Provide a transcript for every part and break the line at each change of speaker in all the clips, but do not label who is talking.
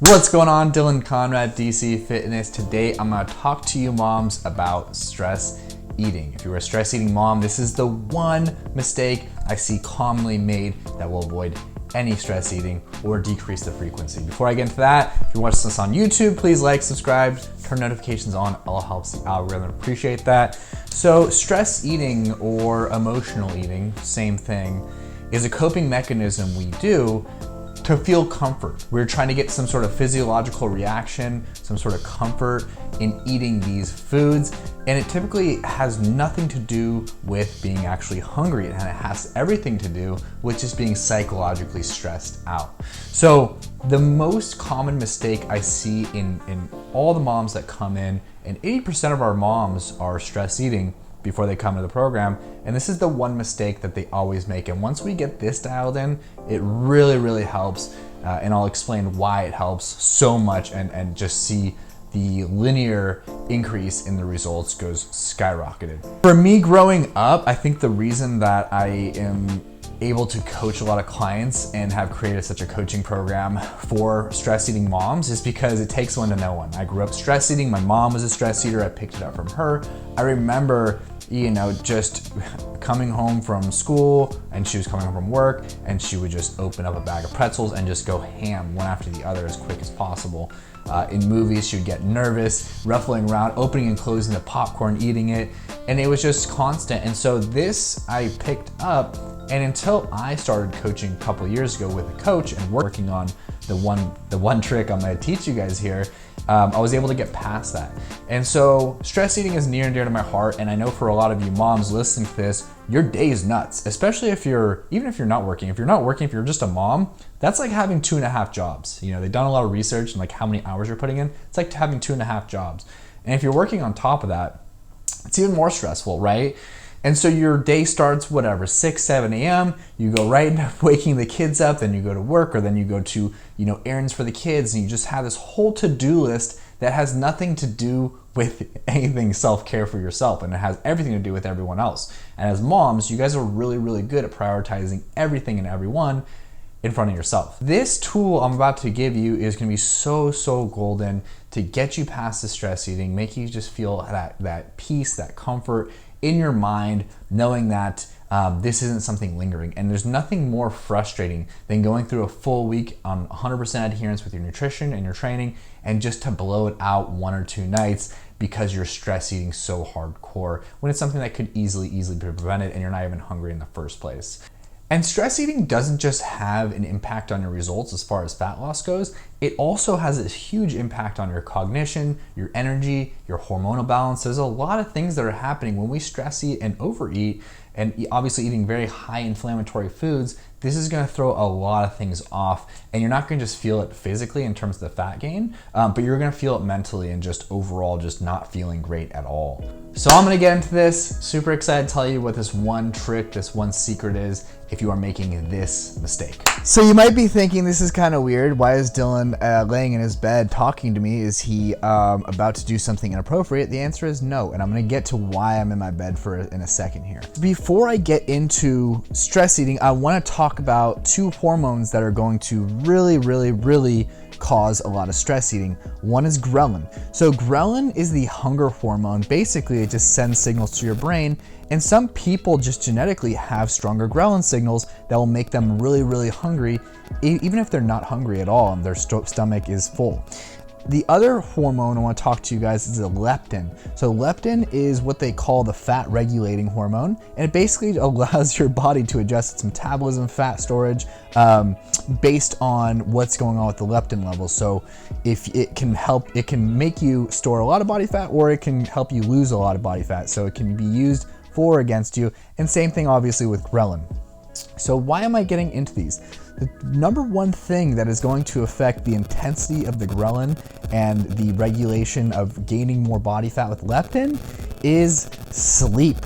What's going on? Dylan Conrad, DC Fitness. Today I'm going to talk to you moms about stress eating. If you're a stress eating mom, this is the one mistake I see commonly made that will avoid any stress eating or decrease the frequency. Before I get into that, if you're watching this on YouTube, please like, subscribe, turn notifications on. All helps the algorithm. Appreciate that. So stress eating or emotional eating, same thing, is a coping mechanism we do to feel comfort. We're trying to get some sort of physiological reaction, some sort of comfort in eating these foods. And it typically has nothing to do with being actually hungry, and it has everything to do with just being psychologically stressed out. So the most common mistake I see in all the moms that come in, and 80% of our moms are stress eating before they come to the program, and this is the one mistake that they always make. And once we get this dialed in, it really helps, and I'll explain why it helps so much, and just see the linear increase in the results goes skyrocketed. For me growing up, I think the reason that I am able to coach a lot of clients and have created such a coaching program for stress eating moms is because it takes one to know one. I grew up stress eating. My mom was a stress eater. I picked it up from her. I remember, just coming home from school, and she was coming home from work, and she would just open up a bag of pretzels and just go ham one after the other as quick as possible. In movies, she would get nervous, ruffling around, opening and closing the popcorn, eating it, and it was just constant. And so this I picked up, and until I started coaching a couple years ago with a coach and working on the one trick I'm gonna teach you guys here, I was able to get past that. And so stress eating is near and dear to my heart, and I know for a lot of you moms listening to this, your day is nuts, especially even if you're not working. If you're just a mom, that's like having 2.5 jobs. They've done a lot of research on like how many hours you're putting in. It's like having 2.5 jobs. And if you're working on top of that, it's even more stressful, right? And so your day starts, 6, 7 a.m. You go right into waking the kids up, then you go to work, or then you go to, errands for the kids, and you just have this whole to-do list that has nothing to do with anything self-care for yourself, and it has everything to do with everyone else. And as moms, you guys are really good at prioritizing everything and everyone in front of yourself. This tool I'm about to give you is gonna be so golden to get you past the stress eating, make you just feel that peace, that comfort in your mind, knowing that this isn't something lingering. And there's nothing more frustrating than going through a full week on 100% adherence with your nutrition and your training, and just to blow it out 1 or 2 nights because you're stress eating so hardcore, when it's something that could easily be prevented and you're not even hungry in the first place. And stress eating doesn't just have an impact on your results as far as fat loss goes, it also has a huge impact on your cognition, your energy, your hormonal balance. There's a lot of things that are happening when we stress eat and overeat, and obviously eating very high inflammatory foods. This is gonna throw a lot of things off, and you're not gonna just feel it physically in terms of the fat gain, but you're gonna feel it mentally and just overall just not feeling great at all. So I'm gonna get into this. Super excited to tell you what this one trick, this one secret is if you are making this mistake. So you might be thinking, this is kind of weird. Why is Dylan laying in his bed talking to me? Is he about to do something inappropriate? The answer is no, and I'm gonna get to why I'm in my bed in a second here. Before I get into stress eating, I wanna talk about 2 hormones that are going to really cause a lot of stress eating. One is ghrelin. So ghrelin is the hunger hormone. Basically, it just sends signals to your brain, and some people just genetically have stronger ghrelin signals that will make them really hungry, even if they're not hungry at all and their stomach is full. The other hormone I want to talk to you guys is leptin. So leptin is what they call the fat regulating hormone, and it basically allows your body to adjust its metabolism, fat storage, based on what's going on with the leptin levels. So if it can make you store a lot of body fat, or it can help you lose a lot of body fat. So it can be used for or against you, and same thing obviously with ghrelin. So why am I getting into these? The number one thing that is going to affect the intensity of the ghrelin and the regulation of gaining more body fat with leptin is sleep.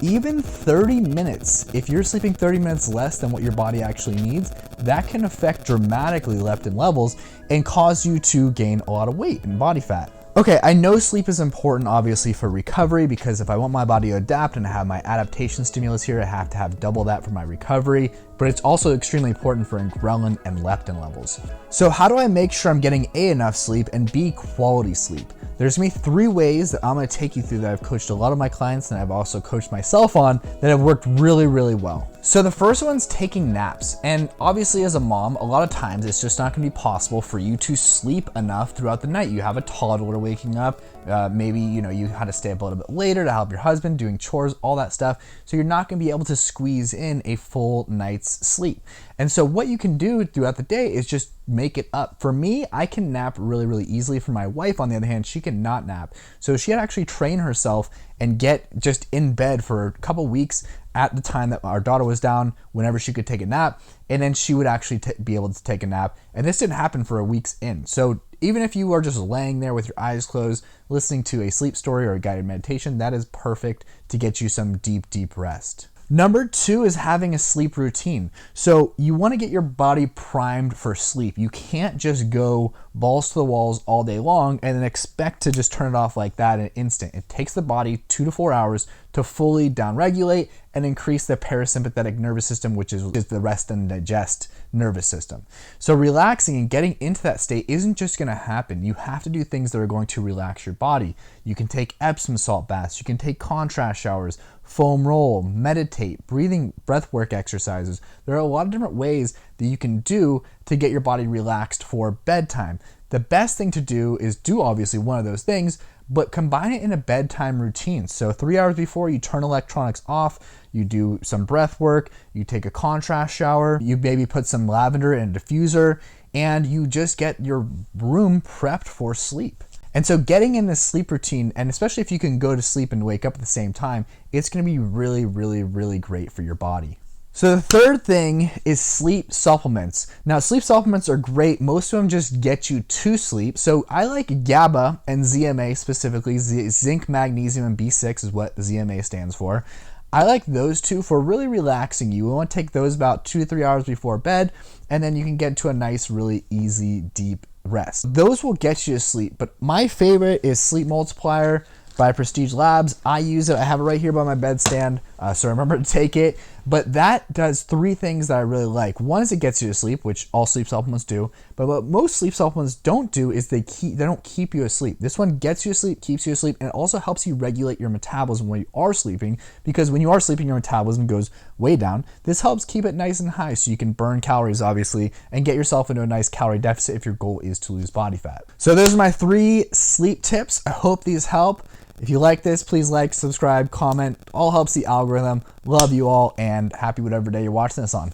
Even 30 minutes, if you're sleeping 30 minutes less than what your body actually needs, that can affect dramatically leptin levels and cause you to gain a lot of weight and body fat. Okay, I know sleep is important obviously for recovery, because if I want my body to adapt and have my adaptation stimulus here, I have to have double that for my recovery, but it's also extremely important for ghrelin and leptin levels. So how do I make sure I'm getting A, enough sleep, and B, quality sleep? There's gonna be 3 ways that I'm gonna take you through that I've coached a lot of my clients and I've also coached myself on that have worked really, really well. So the first one's taking naps. And obviously as a mom, a lot of times it's just not gonna be possible for you to sleep enough throughout the night. You have a toddler waking up, maybe you had to stay up a little bit later to help your husband doing chores, all that stuff. So you're not gonna be able to squeeze in a full night's sleep. And so what you can do throughout the day is just make it up. For me, I can nap really, really easily. For my wife, on the other hand, she cannot nap. So she had to actually train herself and get just in bed for a couple weeks at the time that our daughter was down, whenever she could take a nap, and then she would actually be able to take a nap. And this didn't happen for a week's in. So even if you are just laying there with your eyes closed, listening to a sleep story or a guided meditation, that is perfect to get you some deep, deep rest. Number 2 is having a sleep routine. So you want to get your body primed for sleep. You can't just go balls to the walls all day long and then expect to just turn it off like that in an instant. It takes the body 2 to 4 hours to fully downregulate and increase the parasympathetic nervous system, which is the rest and digest nervous system. So relaxing and getting into that state isn't just gonna happen. You have to do things that are going to relax your body. You can take Epsom salt baths, you can take contrast showers, foam roll, meditate, breath work exercises. There are a lot of different ways that you can do to get your body relaxed for bedtime. The best thing to do is do obviously one of those things, but combine it in a bedtime routine. So 3 hours before, you turn electronics off, you do some breath work, you take a contrast shower, you maybe put some lavender in a diffuser, and you just get your room prepped for sleep. And so getting in this sleep routine, and especially if you can go to sleep and wake up at the same time, it's gonna be really, really, really great for your body. So the third thing is sleep supplements. Now, sleep supplements are great. Most of them just get you to sleep. So I like GABA and ZMA specifically. Zinc, magnesium, and B6 is what ZMA stands for. I like those two for really relaxing you. We want to take those about 2 to 3 hours before bed, and then you can get to a nice, really easy, deep rest. Those will get you to sleep, but my favorite is Sleep Multiplier by Prestige Labs. I use it. I have it right here by my bedstand, so remember to take it. But that does 3 things that I really like. One is it gets you to sleep, which all sleep supplements do. But what most sleep supplements don't do is they don't keep you asleep. This one gets you asleep, keeps you asleep, and it also helps you regulate your metabolism when you are sleeping, because when you are sleeping, your metabolism goes way down. This helps keep it nice and high so you can burn calories, obviously, and get yourself into a nice calorie deficit if your goal is to lose body fat. So those are my 3 sleep tips. I hope these help. If you like this, please like, subscribe, comment. All helps the algorithm. Love you all, and happy whatever day you're watching this on.